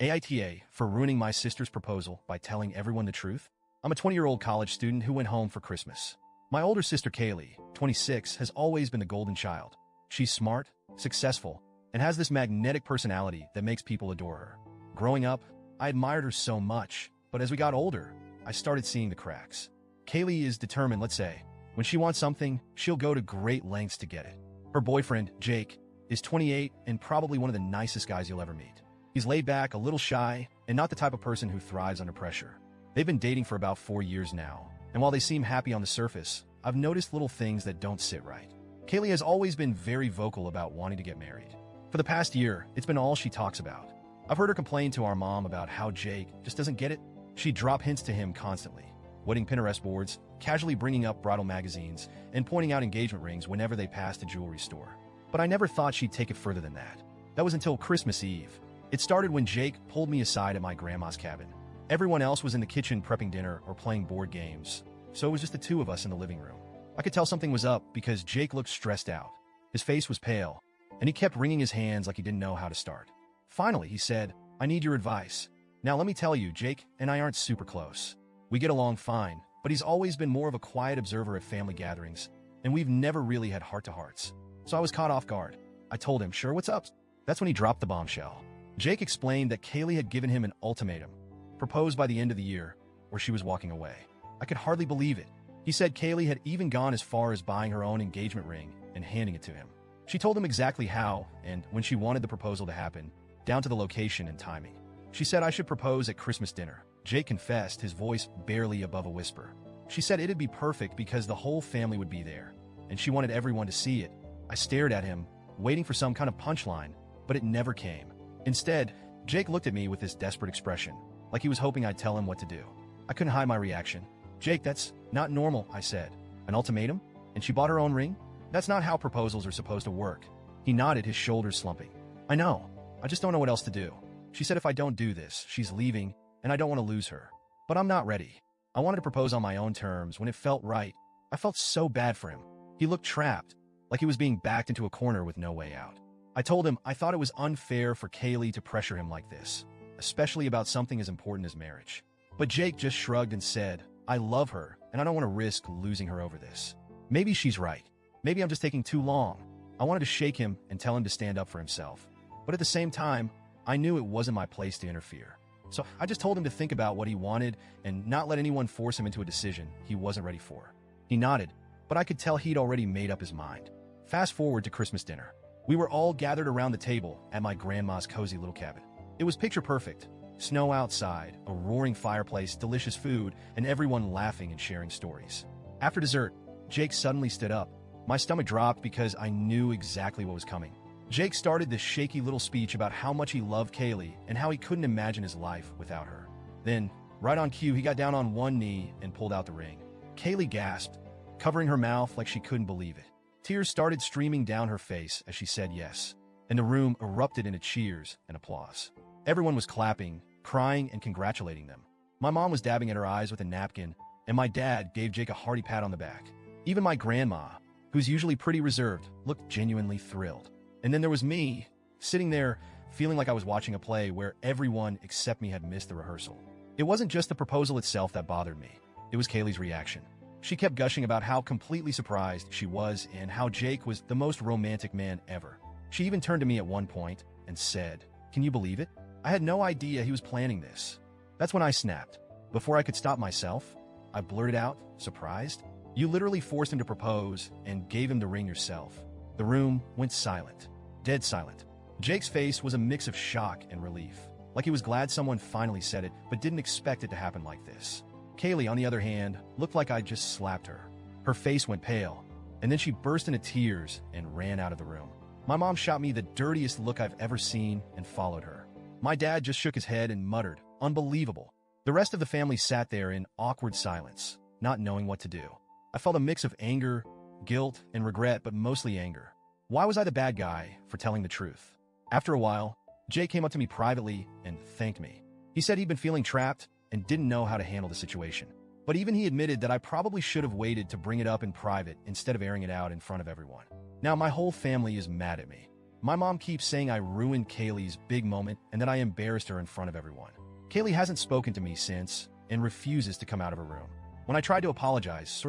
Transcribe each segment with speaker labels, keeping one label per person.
Speaker 1: AITA for ruining my sister's proposal by telling everyone the truth? I'm a 20-year-old college student who went home for Christmas. My older sister Kaylee, 26, has always been the golden child. She's smart, successful, and has this magnetic personality that makes people adore her. Growing up, I admired her so much, but as we got older, I started seeing the cracks. Kaylee is determined, let's say. When she wants something, she'll go to great lengths to get it. Her boyfriend, Jake, is 28 and probably one of the nicest guys you'll ever meet. He's laid back, a little shy, and not the type of person who thrives under pressure. They've been dating for about 4 years now, and while they seem happy on the surface, I've noticed little things that don't sit right. Kaylee has always been very vocal about wanting to get married. For the past year, it's been all she talks about. I've heard her complain to our mom about how Jake just doesn't get it. She'd drop hints to him constantly, wedding Pinterest boards, casually bringing up bridal magazines, and pointing out engagement rings whenever they passed a jewelry store. But I never thought she'd take it further than that. That was until Christmas Eve. It started when Jake pulled me aside at my grandma's cabin. Everyone else was in the kitchen prepping dinner or playing board games, so it was just the two of us in the living room. I could tell something was up because Jake looked stressed out. His face was pale, and he kept wringing his hands like he didn't know how to start. Finally, he said, "I need your advice." Now let me tell you, Jake and I aren't super close. We get along fine, but he's always been more of a quiet observer at family gatherings, and we've never really had heart-to-hearts. So I was caught off guard. I told him, "Sure, what's up?" That's when he dropped the bombshell. Jake explained that Kaylee had given him an ultimatum, proposed by the end of the year, or she was walking away. I could hardly believe it. He said Kaylee had even gone as far as buying her own engagement ring and handing it to him. She told him exactly how and when she wanted the proposal to happen, down to the location and timing. She said I should propose at Christmas dinner. Jake confessed, his voice barely above a whisper. She said it'd be perfect because the whole family would be there, and she wanted everyone to see it. I stared at him, waiting for some kind of punchline, but it never came. Instead, Jake looked at me with this desperate expression, like he was hoping I'd tell him what to do. I couldn't hide my reaction. "Jake, that's not normal," I said. "An ultimatum? And she bought her own ring? That's not how proposals are supposed to work." He nodded, his shoulders slumping. "I know. I just don't know what else to do. She said if I don't do this, she's leaving, and I don't want to lose her. But I'm not ready. I wanted to propose on my own terms when it felt right. I felt so bad for him. He looked trapped, like he was being backed into a corner with no way out. I told him I thought it was unfair for Kaylee to pressure him like this, especially about something as important as marriage. But Jake just shrugged and said, "I love her, and I don't want to risk losing her over this. Maybe she's right. Maybe I'm just taking too long." I wanted to shake him and tell him to stand up for himself. But at the same time, I knew it wasn't my place to interfere. So I just told him to think about what he wanted and not let anyone force him into a decision he wasn't ready for. He nodded, but I could tell he'd already made up his mind. Fast forward to Christmas dinner. We were all gathered around the table at my grandma's cozy little cabin. It was picture perfect. Snow outside, a roaring fireplace, delicious food, and everyone laughing and sharing stories. After dessert, Jake suddenly stood up. My stomach dropped because I knew exactly what was coming. Jake started this shaky little speech about how much he loved Kaylee and how he couldn't imagine his life without her. Then, right on cue, he got down on one knee and pulled out the ring. Kaylee gasped, covering her mouth like she couldn't believe it. Tears started streaming down her face as she said yes, and the room erupted into cheers and applause. Everyone was clapping, crying, and congratulating them. My mom was dabbing at her eyes with a napkin, and my dad gave Jake a hearty pat on the back. Even my grandma, who's usually pretty reserved, looked genuinely thrilled. And then there was me, sitting there, feeling like I was watching a play where everyone except me had missed the rehearsal. It wasn't just the proposal itself that bothered me. It was Kaylee's reaction. She kept gushing about how completely surprised she was and how Jake was the most romantic man ever. She even turned to me at one point and said, "Can you believe it? I had no idea he was planning this." That's when I snapped. Before I could stop myself, I blurted out, surprised, "You literally forced him to propose and gave him the ring yourself." The room went silent. Dead silent. Jake's face was a mix of shock and relief, like he was glad someone finally said it, but didn't expect it to happen like this. Kaylee, on the other hand, looked like I'd just slapped her. Her face went pale, and then she burst into tears and ran out of the room. My mom shot me the dirtiest look I've ever seen and followed her. My dad just shook his head and muttered, "Unbelievable." The rest of the family sat there in awkward silence, not knowing what to do. I felt a mix of anger, guilt, and regret, but mostly anger. Why was I the bad guy for telling the truth? After a while, Jake came up to me privately and thanked me. He said he'd been feeling trapped and didn't know how to handle the situation. But even he admitted that I probably should have waited to bring it up in private instead of airing it out in front of everyone. Now my whole family is mad at me. My mom keeps saying I ruined Kaylee's big moment and that I embarrassed her in front of everyone. Kaylee hasn't spoken to me since and refuses to come out of her room. When I tried to apologize,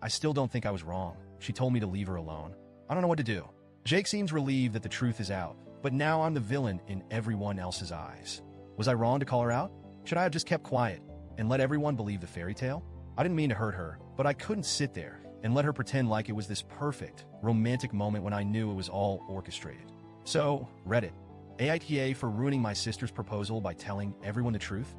Speaker 1: I still don't think I was wrong. She told me to leave her alone. I don't know what to do. Jake seems relieved that the truth is out, but now I'm the villain in everyone else's eyes. Was I wrong to call her out? Should I have just kept quiet and let everyone believe the fairy tale? I didn't mean to hurt her, but I couldn't sit there and let her pretend like it was this perfect, romantic moment when I knew it was all orchestrated. So, Reddit, AITA for ruining my sister's proposal by telling everyone the truth?